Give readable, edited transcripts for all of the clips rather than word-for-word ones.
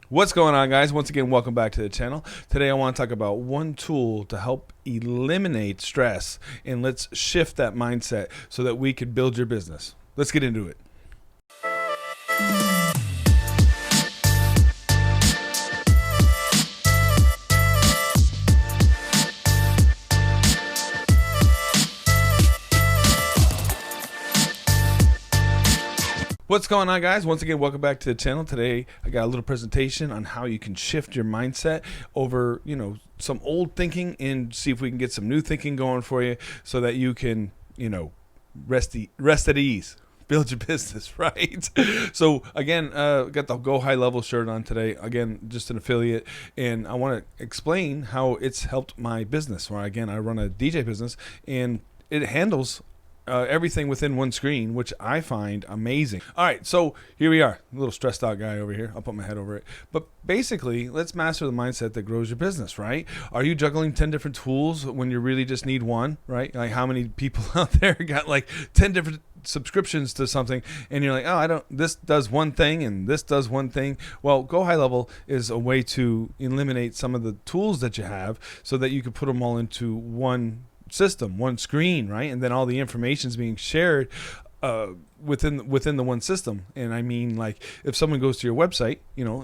What's going on, guys? Once again, welcome back to the channel. Today I want to talk about one tool to help eliminate stress, and let's shift that mindset so that we can build your business. Let's get into it. What's going on, guys? Once again, welcome back to the channel. Today I got a little presentation on how you can shift your mindset over, some old thinking and see if we can get some new thinking going for you so that you can, rest at ease. Build your business, right? So again, got the Go High Level shirt on today. Again, just an affiliate, and I want to explain how it's helped my business. Where again, I run a DJ business, and it handles everything within one screen, which I find amazing. All right, so here we are, a little stressed out guy over here. I'll put my head over it. But basically, let's master the mindset that grows your business, right? Are you juggling 10 different tools when you really just need one, right? Like how many people out there got like 10 different subscriptions to something, and you're like, oh, this does one thing and this does one thing. Well, Go High Level is a way to eliminate some of the tools that you have so that you can put them all into one system, one screen, right? And then all the information is being shared within the one system. And I mean, like, if someone goes to your website,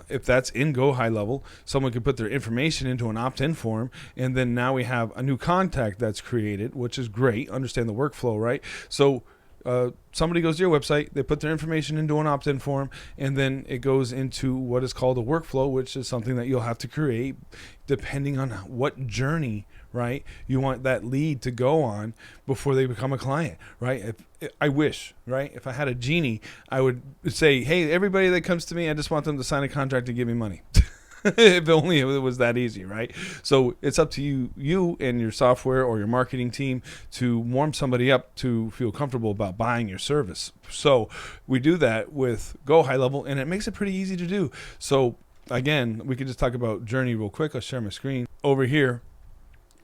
if that's in Go High Level, someone can put their information into an opt-in form, and then now we have a new contact that's created, which is great. Understand the workflow, right? So somebody goes to your website, they put their information into an opt-in form, and then it goes into what is called a workflow, which is something that you'll have to create depending on what journey, right, you want that lead to go on before they become a client, right? I wish, right, if I had a genie, I would say, hey, everybody that comes to me, I just want them to sign a contract and give me money. If only it was that easy, right? So it's up to you and your software or your marketing team to warm somebody up to feel comfortable about buying your service. So we do that with Go High Level, and it makes it pretty easy to do. So again, we could just talk about Journey real quick. I'll share my screen over here.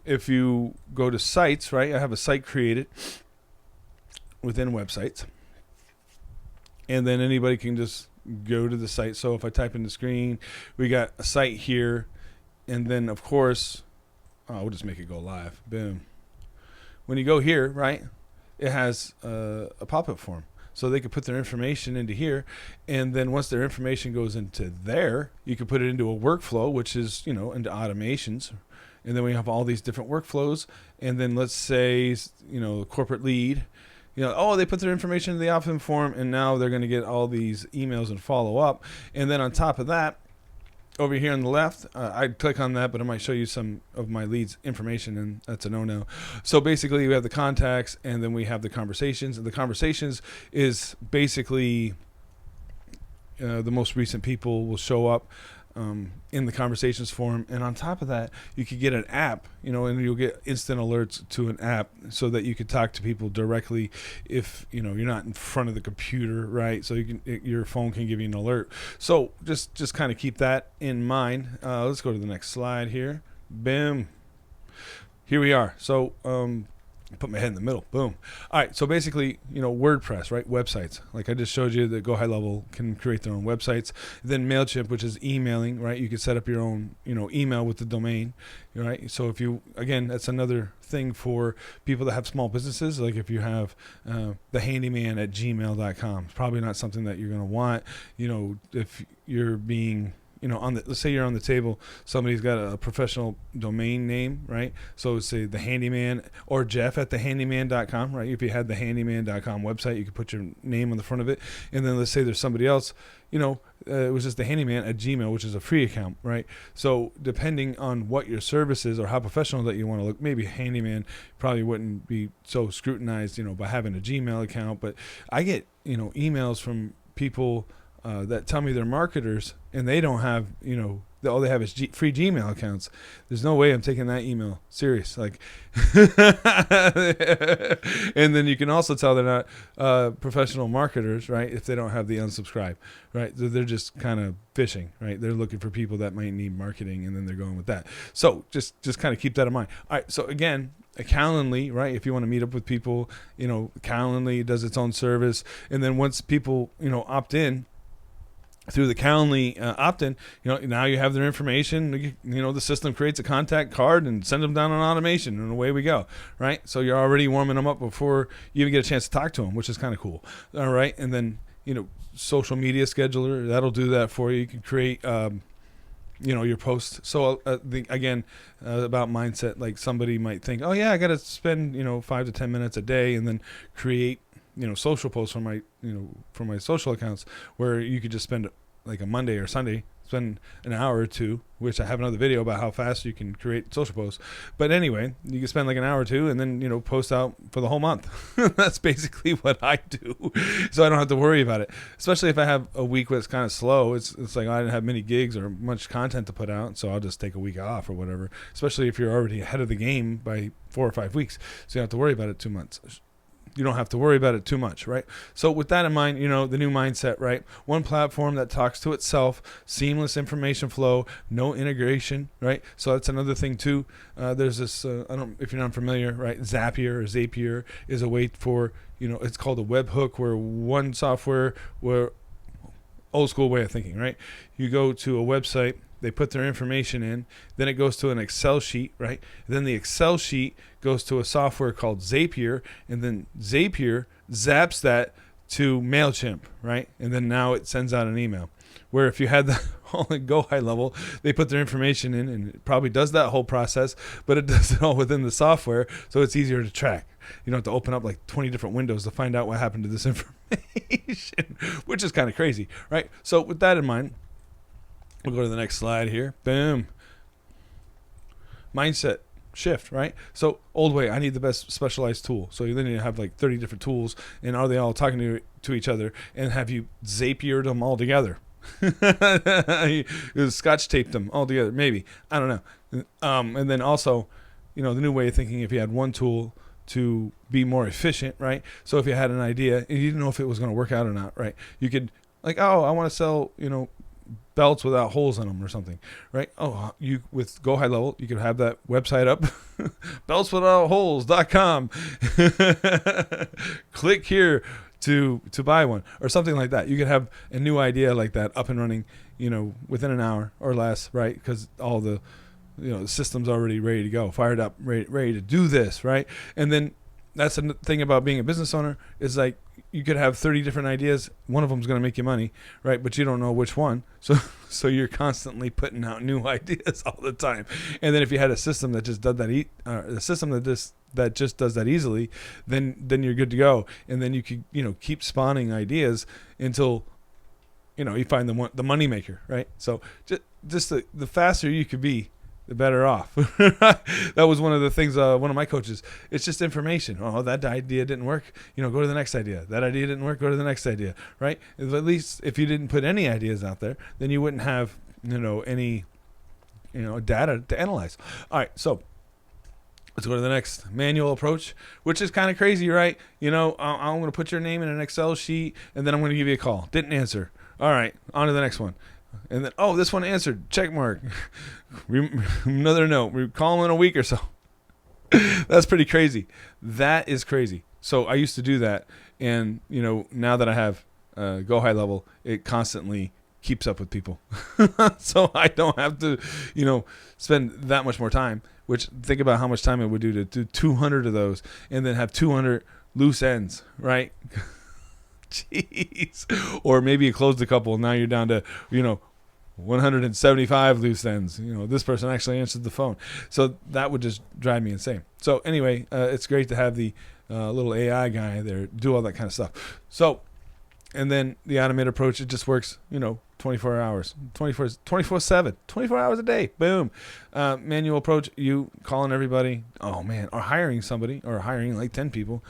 If you go to sites, right, I have a site created within websites, and then anybody can just go to the site. So if I type in the screen, we got a site here, and then of course, we'll just make it go live. Boom. When you go here, right, it has a pop-up form. So they could put their information into here, and then once their information goes into there, you can put it into a workflow, which is, into automations. And then we have all these different workflows. And then let's say, corporate lead, they put their information in the opt-in form, and now they're going to get all these emails and follow up. And then on top of that, over here on the left, I'd click on that, but I might show you some of my leads information, and that's a no-no. So basically, we have the contacts, and then we have the conversations. And the conversations is basically the most recent people will show up in the conversations form. And on top of that, you could get an app, and you'll get instant alerts to an app so that you could talk to people directly if, you're not in front of the computer, right? So your phone can give you an alert. So just kind of keep that in mind. Let's go to the next slide here. Boom. Here we are. So, put my head in the middle. Boom. All right. So basically, WordPress, right? Websites. Like I just showed you that Go High Level can create their own websites. Then MailChimp, which is emailing, right? You can set up your own, email with the domain, right? So if that's another thing for people that have small businesses. Like if you have the handyman at gmail.com, it's probably not something that you're going to want, if you're being let's say you're on the table, somebody's got a professional domain name, right? So say the handyman or Jeff at thehandyman.com, right? If you had the handyman.com website, you could put your name on the front of it. And then let's say there's somebody else, it was just the handyman at Gmail, which is a free account, right? So depending on what your service is or how professional that you want to look, maybe handyman probably wouldn't be so scrutinized, by having a Gmail account. But I get, emails from people that tell me they're marketers, and they don't have, all they have is free Gmail accounts. There's no way I'm taking that email serious. Like, and then you can also tell they're not professional marketers, right? If they don't have the unsubscribe, right? They're just kind of fishing, right? They're looking for people that might need marketing, and then they're going with that. So just kind of keep that in mind. All right. So again, Calendly, right? If you want to meet up with people, Calendly does its own service. And then once people, opt in, through the Calendly opt-in, now you have their information. The system creates a contact card and sends them down on automation, and away we go, right? So you're already warming them up before you even get a chance to talk to them, which is kind of cool. All right, and then social media scheduler, that'll do that for you. You can create your post. So about mindset, like somebody might think, oh yeah, I got to spend 5 to 10 minutes a day, and then create social posts for my social accounts, where you could just spend like a Monday or Sunday, spend an hour or two, which I have another video about how fast you can create social posts. But anyway, you can spend like an hour or two and then, post out for the whole month. That's basically what I do. So I don't have to worry about it. Especially if I have a week where it's kind of slow. It's like I didn't have many gigs or much content to put out. So I'll just take a week off or whatever, especially if you're already ahead of the game by 4 or 5 weeks. So you don't have to worry about it 2 months. You don't have to worry about it too much, right? So with that in mind, the new mindset, right? One platform that talks to itself, seamless information flow, no integration, right? So that's another thing too. There's this, I don't, if you're not familiar, right? Zapier is a way for, it's called a webhook, where one software, where old school way of thinking, right? You go to a website, they put their information in, then it goes to an Excel sheet, right? Then the Excel sheet goes to a software called Zapier, and then Zapier zaps that to MailChimp, right? And then now it sends out an email. Where if you had that all in Go High Level, they put their information in, and it probably does that whole process, but it does it all within the software, so it's easier to track. You don't have to open up like 20 different windows to find out what happened to this information, which is kind of crazy, right? So with that in mind, we'll go to the next slide here. Boom. Mindset shift, right? So old way, I need the best specialized tool. So then you have like 30 different tools, and are they all talking to each other? And have you Zapiered them all together? You Scotch taped them all together, maybe. I don't know. And then also, the new way of thinking, if you had one tool to be more efficient, right? So if you had an idea and you didn't know if it was going to work out or not, right? You could like, oh, I want to sell, belts without holes in them or something, right? Oh, you with Go High Level, you could have that website up, beltswithoutholes.com. Click here to buy one, or something like that. You could have a new idea like that up and running, within an hour or less, right? Because all the the system's already ready to go, fired up, ready to do this, right? And then that's the thing about being a business owner, is like you could have 30 different ideas. One of them is going to make you money, right? But you don't know which one. So you're constantly putting out new ideas all the time. And then if you had a system that just does that, a system that just does that easily, then you're good to go. And then you could keep spawning ideas until you find the money maker, right? So just the faster you could be, the better off. That was one of the things, one of my coaches, it's just information. Oh, that idea didn't work. Go to the next idea. That idea didn't work. Go to the next idea, right? At least if you didn't put any ideas out there, then you wouldn't have, any, data to analyze. All right. So let's go to the next manual approach, which is kind of crazy, right? I'm going to put your name in an Excel sheet, and then I'm going to give you a call. Didn't answer. All right. On to the next one. And then, oh, this one answered. Check mark. Another note. We call them in a week or so. That's pretty crazy. That is crazy. So I used to do that. And, now that I have Go High Level, it constantly keeps up with people. So I don't have to, spend that much more time, which think about how much time it would do to do 200 of those and then have 200 loose ends, right? Jeez. Or maybe you closed a couple and now you're down to, 175 loose ends. This person actually answered the phone. So that would just drive me insane. So anyway, it's great to have the little AI guy there do all that kind of stuff. So, and then the automated approach, it just works, 24 hours, 24/7, 24 hours a day. Boom. Manual approach, you calling everybody, oh man, or hiring somebody, or hiring like 10 people,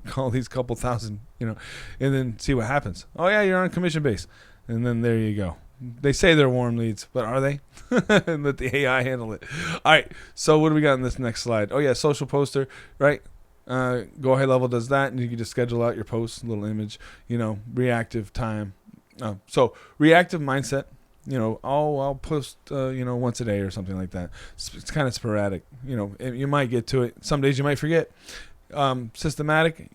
call these couple thousand, and then see what happens. Oh yeah, you're on commission base. And then there you go. They say they're warm leads, but are they? And let the AI handle it. All right. So what do we got in this next slide? Oh yeah, social poster, right? Go High Level does that, and you can just schedule out your posts, little image, reactive time. So reactive mindset, I'll post, once a day or something like that. It's kind of sporadic, you might get to it. Some days you might forget. Systematic,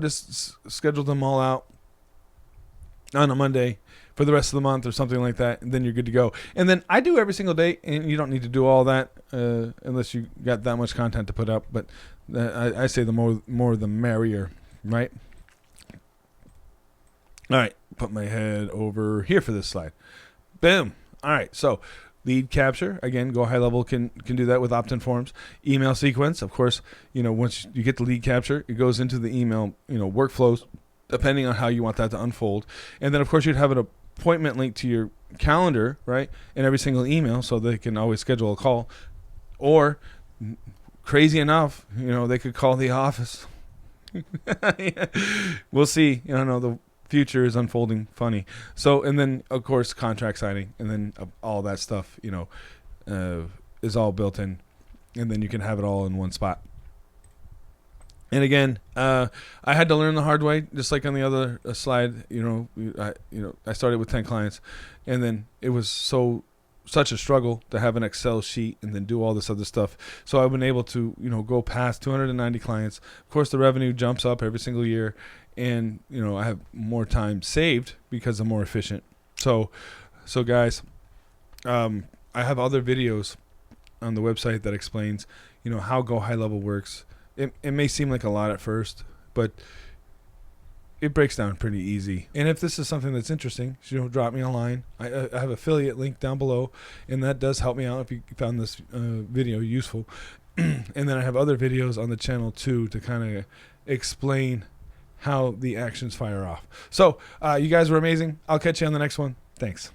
just schedule them all out. on a Monday for the rest of the month or something like that, and then you're good to go. And then I do every single day, and you don't need to do all that unless you got that much content to put up. But I say the more the merrier, right? All right, put my head over here for this slide. Boom. All right, so lead capture, again, Go High Level can do that with opt-in forms. Email sequence, of course, once you get the lead capture, it goes into the email, workflows, depending on how you want that to unfold. And then, of course, you'd have an appointment link to your calendar, right, in every single email, so they can always schedule a call. Or, crazy enough, they could call the office. We'll see. The future is unfolding funny. So, and then, of course, contract signing, and then all that stuff, is all built in. And then you can have it all in one spot. And again, I had to learn the hard way, just like on the other slide. I started with 10 clients, and then it was such a struggle to have an Excel sheet and then do all this other stuff. So I've been able to, go past 290 clients. Of course, the revenue jumps up every single year, and I have more time saved because I'm more efficient. So guys, I have other videos on the website that explains, how Go High Level works. It may seem like a lot at first, but it breaks down pretty easy. And if this is something that's interesting, drop me a line. I have affiliate link down below, and that does help me out if you found this video useful. And then I have other videos on the channel too to kind of explain how the actions fire off. So you guys were amazing. I'll catch you on the next one. Thanks.